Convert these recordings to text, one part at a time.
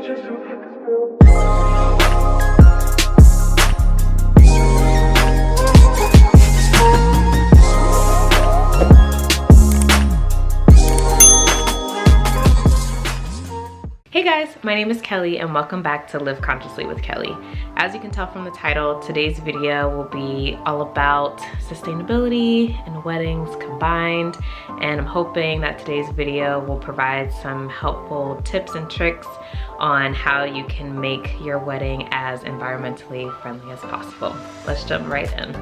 Hey guys, my name is Kelly and welcome back to Live Consciously with Kelly. As you can tell from the title, today's video will be all about sustainability and weddings combined, and I'm hoping that today's video will provide some helpful tips and tricks on how you can make your wedding as environmentally friendly as possible. Let's jump right in.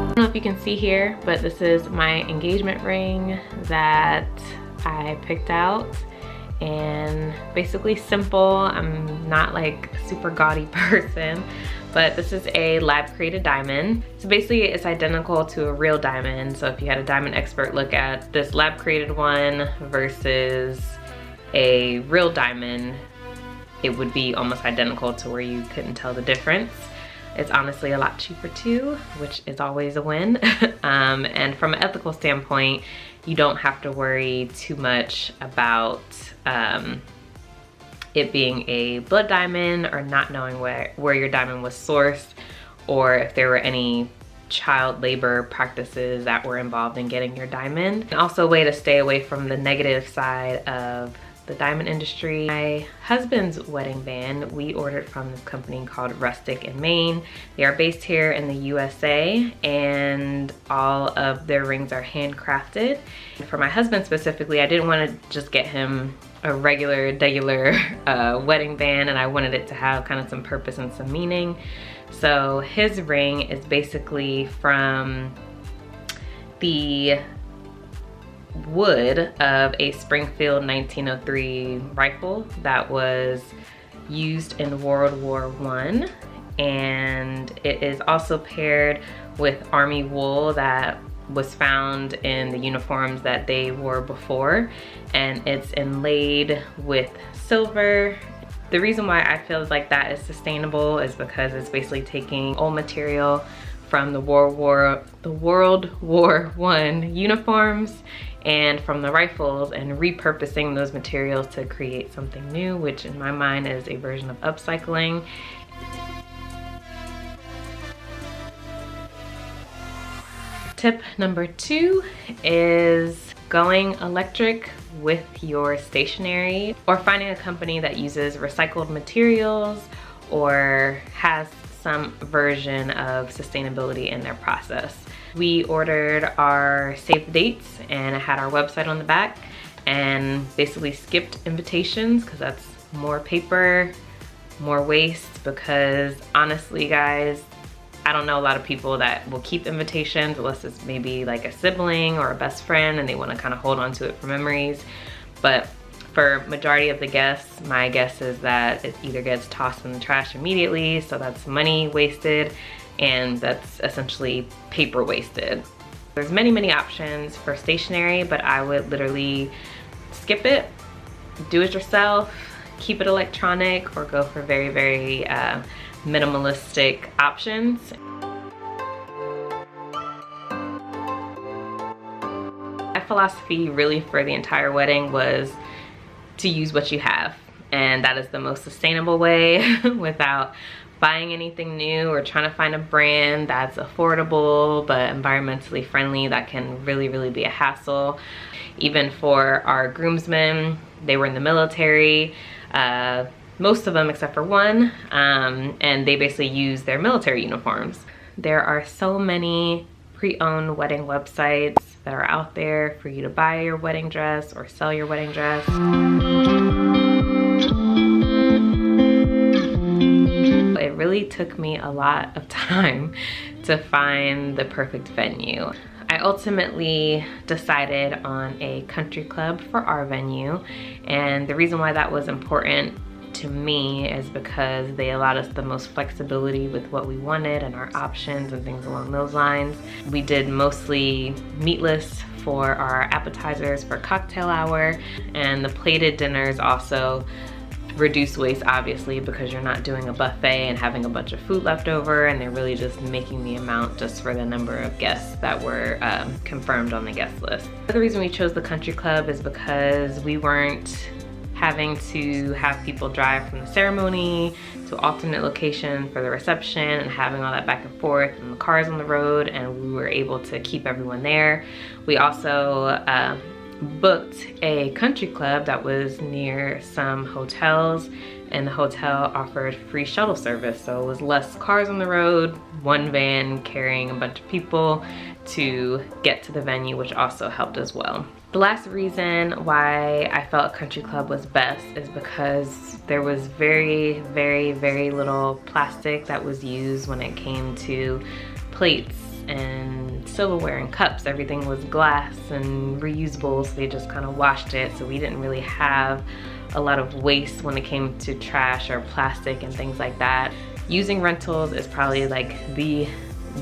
I don't know if you can see here, but this is my engagement ring that I picked out, and basically simple. I'm not like a super gaudy person, but this is a lab created diamond. So basically it's identical to a real diamond. So if you had a diamond expert look at this lab created one versus a real diamond, it would be almost identical to where you couldn't tell the difference. It's honestly a lot cheaper too, which is always a win. And from an ethical standpoint, you don't have to worry too much about it being a blood diamond, or not knowing where your diamond was sourced, or if there were any child labor practices that were involved in getting your diamond. And also a way to stay away from the negative side of the diamond industry. My husband's wedding band, we ordered from this company called Rustic in Maine. They are based here in the USA, and all of their rings are handcrafted. For my husband specifically, I didn't want to just get him a regular wedding band, and I wanted it to have kind of some purpose and some meaning. So his ring is basically from the wood of a Springfield 1903 rifle that was used in World War I, and it is also paired with army wool that was found in the uniforms that they wore before, and it's inlaid with silver. The reason why I feel like that is sustainable is because it's basically taking old material from the World War I uniforms and from the rifles and repurposing those materials to create something new, which in my mind is a version of upcycling. Tip number 2 is going electric with your stationery, or finding a company that uses recycled materials or has some version of sustainability in their process. We ordered our save the dates, and it had our website on the back, and basically skipped invitations because that's more paper, more waste. Because honestly guys, I don't know a lot of people that will keep invitations unless it's maybe like a sibling or a best friend and they want to kind of hold on to it for memories. But for majority of the guests, my guess is that it either gets tossed in the trash immediately, so that's money wasted, and that's essentially paper wasted. There's many options for stationery, but I would literally skip it, do it yourself, keep it electronic, or go for very minimalistic options. My philosophy really for the entire wedding was to use what you have, and that is the most sustainable way without buying anything new or trying to find a brand that's affordable but environmentally friendly. That can really be a hassle. Even for our groomsmen, they were in the military, most of them except for one, and they basically use their military uniforms. There are so many pre-owned wedding websites that are out there for you to buy your wedding dress or sell your wedding dress. It really took me a lot of time to find the perfect venue. I ultimately decided on a country club for our venue, and the reason why that was important to me is because they allowed us the most flexibility with what we wanted and our options and things along those lines. We did mostly meatless for our appetizers for cocktail hour, and the plated dinners also reduce waste, obviously, because you're not doing a buffet and having a bunch of food left over, and they're really just making the amount just for the number of guests that were confirmed on the guest list. The reason we chose the country club is because we weren't having to have people drive from the ceremony to alternate location for the reception and having all that back and forth and the cars on the road, and we were able to keep everyone there. We also booked a country club that was near some hotels, and the hotel offered free shuttle service, so it was less cars on the road, one van carrying a bunch of people to get to the venue, which also helped as well. The last reason why I felt a country club was best is because there was very, very, very little plastic that was used when it came to plates and silverware and cups. Everything was glass and reusable, so they just kind of washed it, so we didn't really have a lot of waste when it came to trash or plastic and things like that. Using rentals is probably like the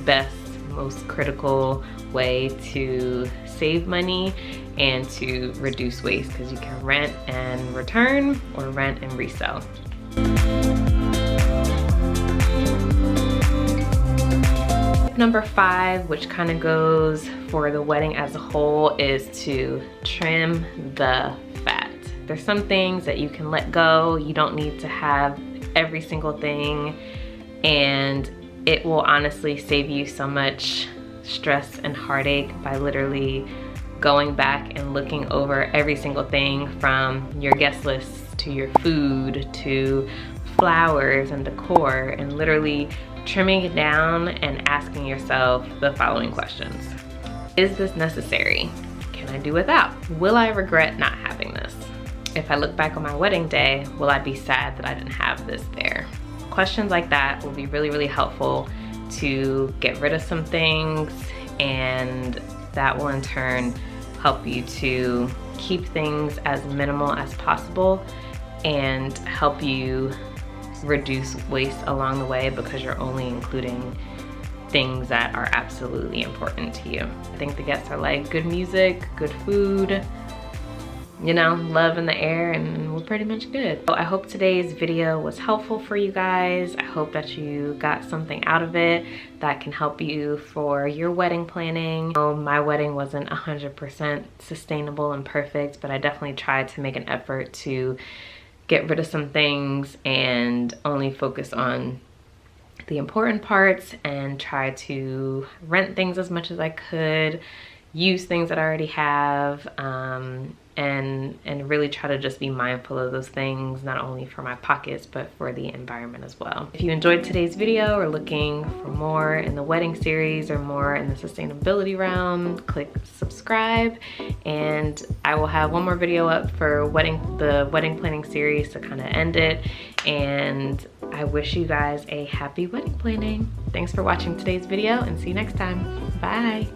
best, most critical way to save money and to reduce waste, because you can rent and return or rent and resell. Number 5, which kind of goes for the wedding as a whole, is to trim the fat. There's some things that you can let go. You don't need to have every single thing, and it will honestly save you so much stress and heartache by literally going back and looking over every single thing, from your guest list to your food to flowers and decor, and literally trimming it down and asking yourself the following questions. Is this necessary? Can I do without? Will I regret not having this? If I look back on my wedding day, will I be sad that I didn't have this there? Questions like that will be really, really helpful to get rid of some things, and that will in turn help you to keep things as minimal as possible and help you reduce waste along the way, because you're only including things that are absolutely important to you. I think the guests are like good music, good food, you know, love in the air, and we're pretty much good. So I hope today's video was helpful for you guys. I hope that you got something out of it that can help you for your wedding planning. My wedding wasn't 100% sustainable and perfect, but I definitely tried to make an effort to get rid of some things and only focus on the important parts, and try to rent things as much as I could, use things that I already have, and really try to just be mindful of those things, not only for my pockets, but for the environment as well. If you enjoyed today's video or looking for more in the wedding series or more in the sustainability realm, click subscribe, and I will have one more video up for the wedding planning series to kind of end it. And I wish you guys a happy wedding planning. Thanks for watching today's video, and see you next time. Bye.